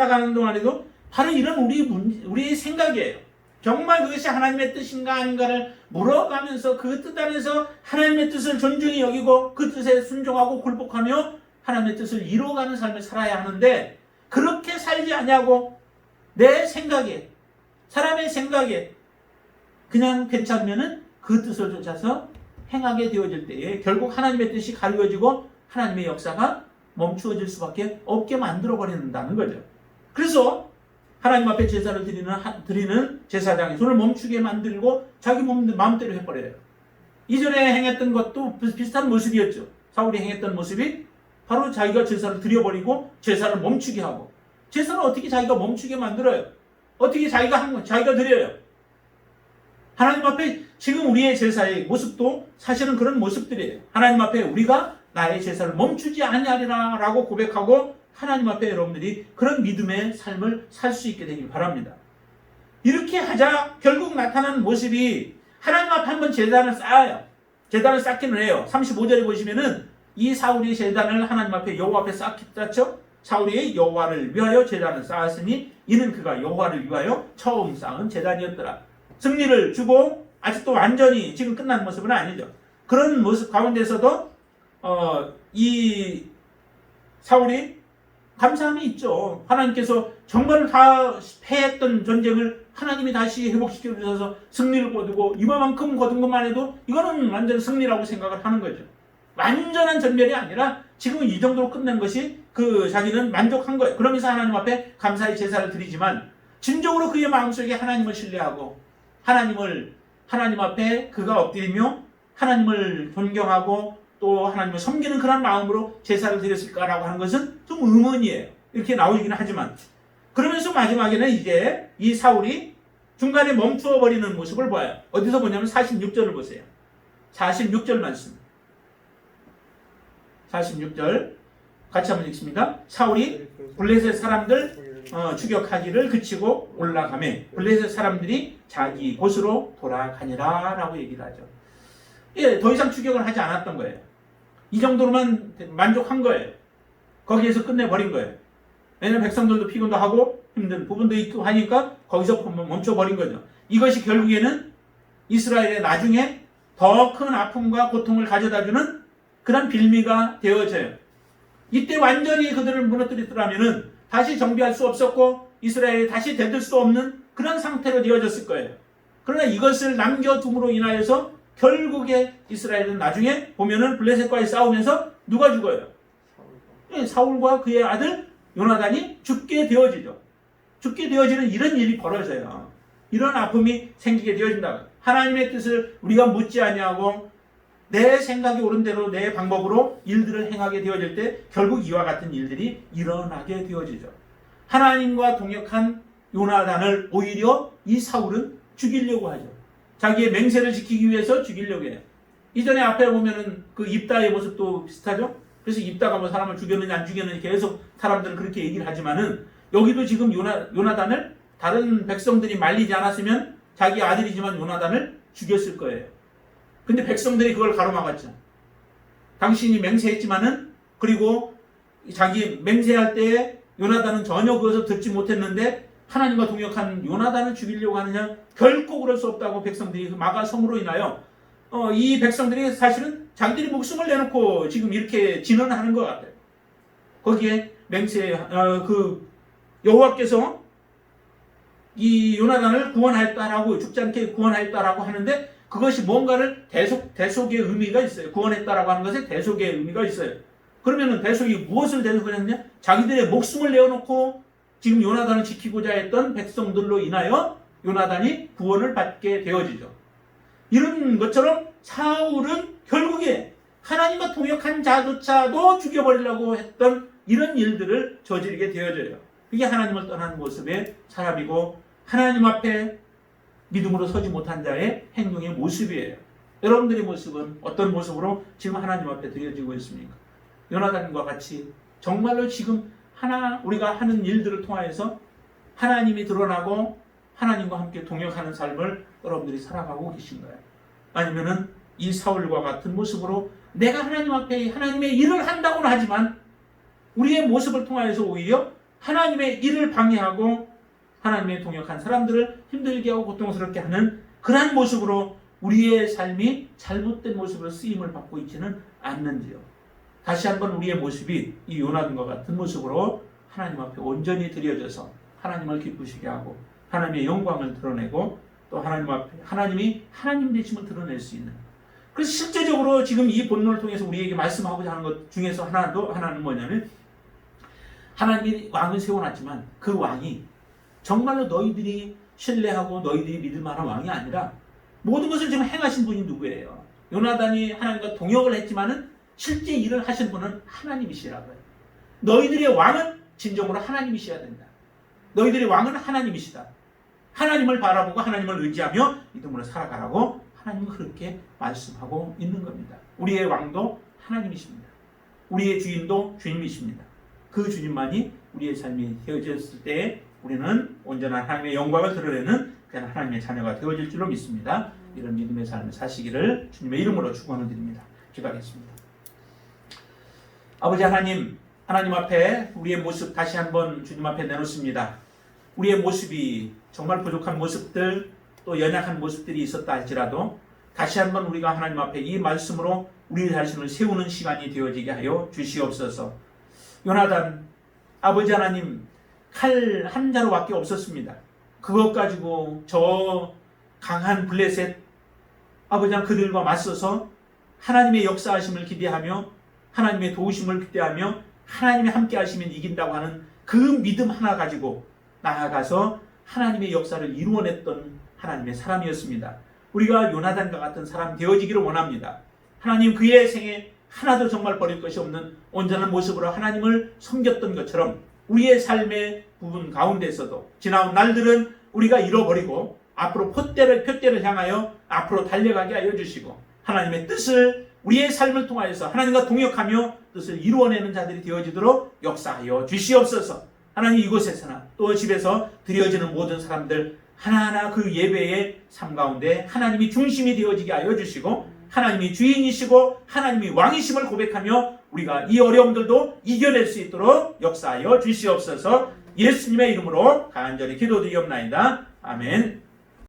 살아가는 동안에도 바로 이런 우리의 생각이에요. 정말 그것이 하나님의 뜻인가 아닌가를 물어가면서 그 뜻 안에서 하나님의 뜻을 존중히 여기고 그 뜻에 순종하고 굴복하며 하나님의 뜻을 이루어가는 삶을 살아야 하는데, 그렇게 살지 않냐고 내 생각에, 사람의 생각에 그냥 괜찮으면은 그 뜻을 쫓아서 행하게 되어질 때에 결국 하나님의 뜻이 가리워지고 하나님의 역사가 멈추어질 수밖에 없게 만들어버린다는 거죠. 그래서 하나님 앞에 제사를 드리는 제사장이 손을 멈추게 만들고 자기 마음대로 해버려요. 이전에 행했던 것도 비슷한 모습이었죠. 사울이 행했던 모습이 바로 자기가 제사를 드려버리고 제사를 멈추게 하고, 제사를 어떻게 자기가 멈추게 만들어요? 어떻게 자기가 드려요? 하나님 앞에 지금 우리의 제사의 모습도 사실은 그런 모습들이에요. 하나님 앞에 우리가 나의 제사를 멈추지 아니하리라 라고 고백하고 하나님 앞에 여러분들이 그런 믿음의 삶을 살 수 있게 되길 바랍니다. 이렇게 하자 결국 나타나는 모습이 하나님 앞에 한번 제단을 쌓아요. 제단을 쌓기는 해요. 35절에 보시면은 이 사울이 제단을 하나님 앞에 여호와 앞에 쌓죠. 사울이 여호와를 위하여 제단을 쌓았으니 이는 그가 여호와를 위하여 처음 쌓은 제단이었더라. 승리를 주고 아직도 완전히 지금 끝난 모습은 아니죠. 그런 모습 가운데서도 이 사울이 감사함이 있죠. 하나님께서 정말 다 패했던 전쟁을 하나님이 다시 회복시켜 주셔서 승리를 거두고 이만큼 거둔 것만 해도 이거는 완전 승리라고 생각을 하는 거죠. 완전한 전멸이 아니라 지금 이 정도로 끝낸 것이 자기는 만족한 거예요. 그러면서 하나님 앞에 감사의 제사를 드리지만 진정으로 그의 마음속에 하나님을 신뢰하고 하나님 앞에 그가 엎드리며 하나님을 존경하고 또 하나님을 섬기는 그런 마음으로 제사를 드렸을까라고 하는 것은 좀 의문이에요. 이렇게 나오긴 하지만, 그러면서 마지막에는 이제 이 사울이 중간에 멈추어 버리는 모습을 봐요. 어디서 보냐면 46절을 보세요. 46절 말씀. 46절 같이 한번 읽습니다. 사울이 블레셋 사람들 추격하기를 그치고 올라가매 블레셋 사람들이 자기 곳으로 돌아가니라 라고 얘기를 하죠. 예, 더 이상 추격을 하지 않았던 거예요. 이 정도로만 만족한 거예요. 거기에서 끝내버린 거예요. 왜냐하면 백성들도 피곤도 하고 힘든 부분도 있고 하니까 거기서 멈춰버린 거죠. 이것이 결국에는 이스라엘의 나중에 더 큰 아픔과 고통을 가져다주는 그런 빌미가 되어져요. 이때 완전히 그들을 무너뜨리더라면은 다시 정비할 수 없었고 이스라엘이 다시 되들 수 없는 그런 상태로 되어졌을 거예요. 그러나 이것을 남겨둠으로 인하여서 결국에 이스라엘은 나중에 보면은 블레셋과의 싸우면서 누가 죽어요? 사울과 그의 아들 요나단이 죽게 되어지죠. 죽게 되어지는 이런 일이 벌어져요. 이런 아픔이 생기게 되어진다. 하나님의 뜻을 우리가 묻지 아니하고 내 생각이 옳은 대로 내 방법으로 일들을 행하게 되어질 때 결국 이와 같은 일들이 일어나게 되어지죠. 하나님과 동역한 요나단을 오히려 이 사울은 죽이려고 하죠. 자기의 맹세를 지키기 위해서 죽이려고 해요. 이전에 앞에 보면은 그 입다의 모습도 비슷하죠. 그래서 입다가 뭐 사람을 죽였느냐 안 죽였느냐 계속 사람들은 그렇게 얘기를 하지만은 여기도 지금 요나단을 다른 백성들이 말리지 않았으면 자기 아들이지만 요나단을 죽였을 거예요. 근데 백성들이 그걸 가로막았죠. 당신이 맹세했지만은, 그리고 자기 맹세할 때 요나단은 전혀 그것을 듣지 못했는데 하나님과 동역한 요나단을 죽이려고 하느냐? 결코 그럴 수 없다고 백성들이 마가 성으로 인하여 이 백성들이 사실은 자기들이 목숨을 내놓고 지금 이렇게 진언하는 것 같아요. 거기에 여호와께서 이 요나단을 구원하였다라고, 죽지 않게 구원하였다라고 하는데 그것이 뭔가를 대속의 의미가 있어요. 구원했다라고 하는 것에 대속의 의미가 있어요. 그러면은 대속이 무엇을 대속했냐? 자기들의 목숨을 내어놓고 지금 요나단을 지키고자 했던 백성들로 인하여 요나단이 구원을 받게 되어지죠. 이런 것처럼 사울은 결국에 하나님과 동역한 자조차도 죽여버리려고 했던 이런 일들을 저지르게 되어져요. 그게 하나님을 떠난 모습의 사람이고 하나님 앞에 믿음으로 서지 못한 자의 행동의 모습이에요. 여러분들의 모습은 어떤 모습으로 지금 하나님 앞에 드려지고 있습니까? 요나단과 같이 정말로 지금 우리가 하는 일들을 통하여서 하나님이 드러나고 하나님과 함께 동역하는 삶을 여러분들이 살아가고 계신가요? 아니면은 이 사울과 같은 모습으로 내가 하나님 앞에 하나님의 일을 한다고는 하지만 우리의 모습을 통하여서 오히려 하나님의 일을 방해하고 하나님의 동역한 사람들을 힘들게 하고 고통스럽게 하는 그러한 모습으로 우리의 삶이 잘못된 모습으로 쓰임을 받고 있지는 않는지요. 다시 한번 우리의 모습이 이 요나단과 같은 모습으로 하나님 앞에 온전히 드려져서 하나님을 기쁘시게 하고 하나님의 영광을 드러내고 또 하나님 앞에 하나님이 하나님 되심을 드러낼 수 있는, 그래서 실제적으로 지금 이 본문을 통해서 우리에게 말씀하고자 하는 것 중에서 하나는 뭐냐면, 하나님이 왕을 세워놨지만 그 왕이 정말로 너희들이 신뢰하고 너희들이 믿을 만한 왕이 아니라 모든 것을 지금 행하신 분이 누구예요? 요나단이 하나님과 동역을 했지만은 실제 일을 하신 분은 하나님이시라고요. 너희들의 왕은 진정으로 하나님이셔야 된다. 너희들의 왕은 하나님이시다. 하나님을 바라보고 하나님을 의지하며 믿음으로 살아가라고 하나님은 그렇게 말씀하고 있는 겁니다. 우리의 왕도 하나님이십니다. 우리의 주인도 주님이십니다. 그 주님만이 우리의 삶이 되어졌을 때 우리는 온전한 하나님의 영광을 드러내는 그냥 하나님의 자녀가 되어질 줄로 믿습니다. 이런 믿음의 삶을 사시기를 주님의 이름으로 축원을 드립니다. 기도하겠습니다. 아버지 하나님, 하나님 앞에 우리의 모습 다시 한번 주님 앞에 내놓습니다. 우리의 모습이 정말 부족한 모습들, 또 연약한 모습들이 있었다 할지라도 다시 한번 우리가 하나님 앞에 이 말씀으로 우리 자신을 세우는 시간이 되어지게 하여 주시옵소서. 요나단, 아버지 하나님, 칼 한 자루밖에 없었습니다. 그것 가지고 저 강한 블레셋 아버지 하나님 그들과 맞서서 하나님의 역사하심을 기대하며 하나님의 도우심을 기대하며 하나님이 함께 하시면 이긴다고 하는 그 믿음 하나 가지고 나아가서 하나님의 역사를 이루어냈던 하나님의 사람이었습니다. 우리가 요나단과 같은 사람 되어지기를 원합니다. 하나님 그의 생에 하나도 정말 버릴 것이 없는 온전한 모습으로 하나님을 섬겼던 것처럼 우리의 삶의 부분 가운데서도 지나온 날들은 우리가 잃어버리고 앞으로 표대를 향하여 앞으로 달려가게 하여 주시고 하나님의 뜻을 우리의 삶을 통하여서 하나님과 동역하며 뜻을 이루어내는 자들이 되어지도록 역사하여 주시옵소서. 하나님 이곳에서나 또 집에서 드려지는 모든 사람들 하나하나 그 예배의 삶 가운데 하나님이 중심이 되어지게 하여 주시고 하나님이 주인이시고 하나님이 왕이심을 고백하며 우리가 이 어려움들도 이겨낼 수 있도록 역사하여 주시옵소서. 예수님의 이름으로 간절히 기도드리옵나이다. 아멘.